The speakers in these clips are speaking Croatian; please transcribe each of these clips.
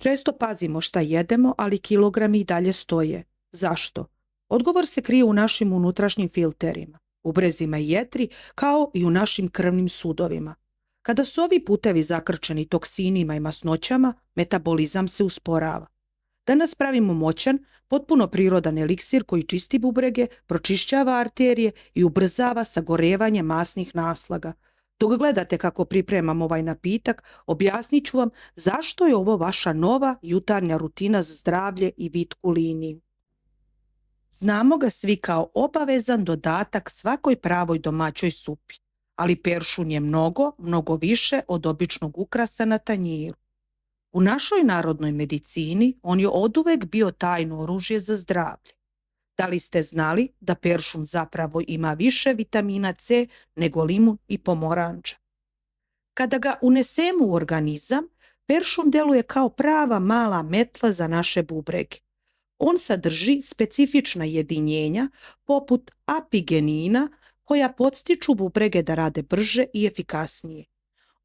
Često pazimo šta jedemo, ali kilogrami i dalje stoje. Zašto? Odgovor se krije u našim unutrašnjim filterima, ubrezima i jetri, kao i u našim krvnim sudovima. Kada su ovi putevi zakrčeni toksinima i masnoćama, metabolizam se usporava. Danas pravimo moćan, potpuno prirodan eliksir koji čisti bubrege, pročišćava arterije i ubrzava sagorevanje masnih naslaga. Dok gledate kako pripremam ovaj napitak, objasnit ću vam zašto je ovo vaša nova jutarnja rutina za zdravlje i vitku liniju. Znamo ga svi kao obavezan dodatak svakoj pravoj domaćoj supi, ali peršun je mnogo više od običnog ukrasa na tanjiru. U našoj narodnoj medicini on je oduvek bio tajno oružje za zdravlje. Da li ste znali da peršun zapravo ima više vitamina C nego limun i pomoranđa? Kada ga unesemo u organizam, peršun deluje kao prava mala metla za naše bubrege. On sadrži specifična jedinjenja poput apigenina koja podstiču bubrege da rade brže i efikasnije.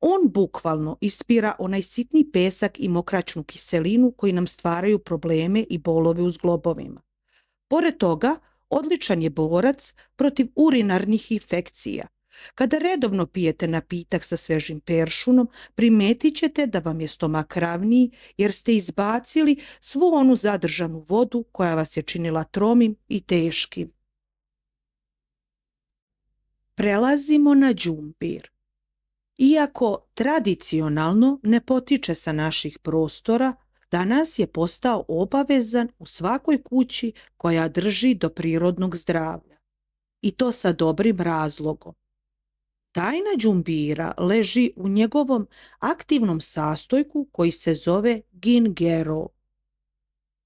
On bukvalno ispira onaj sitni pesak i mokraćnu kiselinu koji nam stvaraju probleme i bolove u zglobovima. Pored toga, odličan je borac protiv urinarnih infekcija. Kada redovno pijete napitak sa svežim peršunom, primetit ćete da vam je stomak ravniji jer ste izbacili svu onu zadržanu vodu koja vas je činila tromim i teškim. Prelazimo na đumbir. Iako tradicionalno ne potiče sa naših prostora, danas je postao obavezan u svakoj kući koja drži do prirodnog zdravlja. I to sa dobrim razlogom. Tajna đumbira leži u njegovom aktivnom sastojku koji se zove gingerol.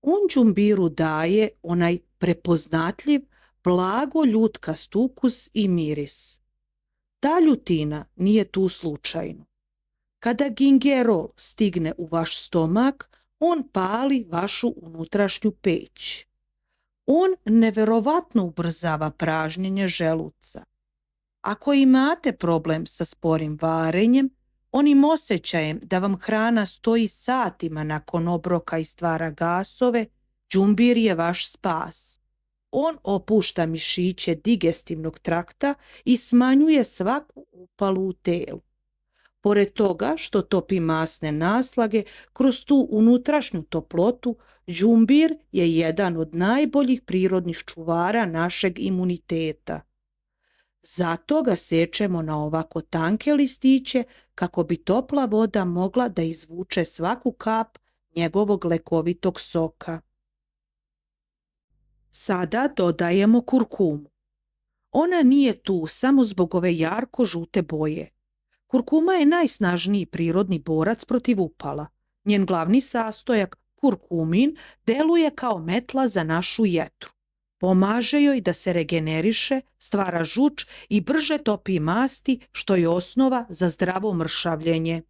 On đumbiru daje onaj prepoznatljiv, blago ljutkast ukus i miris. Ta ljutina nije tu slučajno. Kada gingerol stigne u vaš stomak, on pali vašu unutrašnju peć. On neverovatno ubrzava pražnjenje želuca. Ako imate problem sa sporim varenjem, onim osjećajem da vam hrana stoji satima nakon obroka i stvara gasove, đumbir je vaš spas. On opušta mišiće digestivnog trakta i smanjuje svaku upalu u telu. Pored toga što topi masne naslage, kroz tu unutrašnju toplotu, đumbir je jedan od najboljih prirodnih čuvara našeg imuniteta. Zato ga sečemo na ovako tanke listiće kako bi topla voda mogla da izvuče svaku kap njegovog lekovitog soka. Sada dodajemo kurkumu. Ona nije tu samo zbog ove jarko žute boje. Kurkuma je najsnažniji prirodni borac protiv upala. Njen glavni sastojak, kurkumin, deluje kao metla za našu jetru. Pomaže joj da se regeneriše, stvara žuč i brže topi masti, što je osnova za zdravo mršavljenje.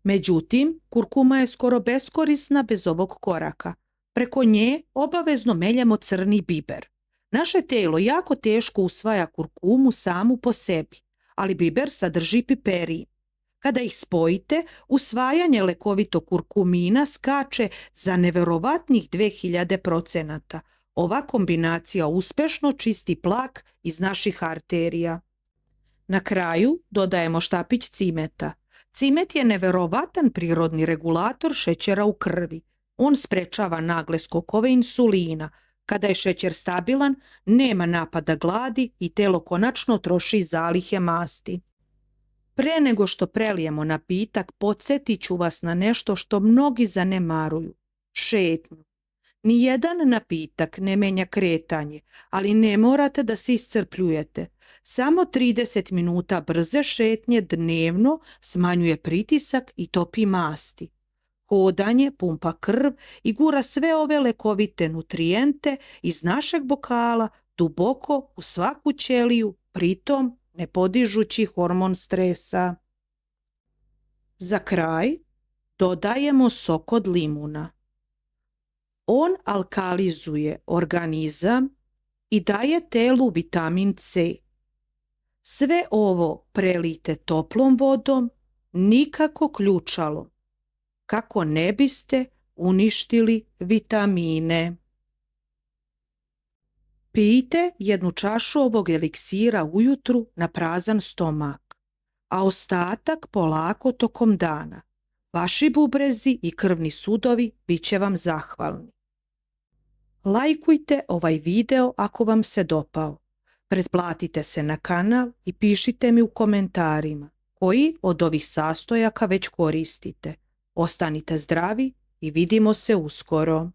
Međutim, kurkuma je skoro beskorisna bez ovog koraka. Preko nje obavezno meljemo crni biber. Naše telo jako teško usvaja kurkumu samu po sebi, ali biber sadrži piperin. Kada ih spojite, usvajanje lekovitog kurkumina skače za neverovatnih 2000%. Ova kombinacija uspešno čisti plak iz naših arterija. Na kraju dodajemo štapić cimeta. Cimet je neverovatan prirodni regulator šećera u krvi. On sprečava nagle skokove insulina. Kada je šećer stabilan, nema napada gladi i telo konačno troši zalihe masti. Pre nego što prelijemo napitak, podsjetit ću vas na nešto što mnogi zanemaruju. Šetnju. Nijedan napitak ne menja kretanje, ali ne morate da se iscrpljujete. Samo 30 minuta brze šetnje dnevno smanjuje pritisak i topi masti. Hodanje pumpa krv i gura sve ove lekovite nutrijente iz našeg bokala duboko u svaku ćeliju, pritom ne podižući hormon stresa. Za kraj dodajemo sok od limuna. On alkalizuje organizam i daje telu vitamin C. Sve ovo prelijte toplom vodom, nikako ključalom. kako ne biste uništili vitamine. Pijte 1 čašu ovog eliksira ujutru na prazan stomak, a ostatak polako tokom dana. Vaši bubrezi i krvni sudovi bit će vam zahvalni. Lajkujte ovaj video ako vam se dopao. Pretplatite se na kanal i pišite mi u komentarima koji od ovih sastojaka već koristite. Ostanite zdravi i vidimo se uskoro.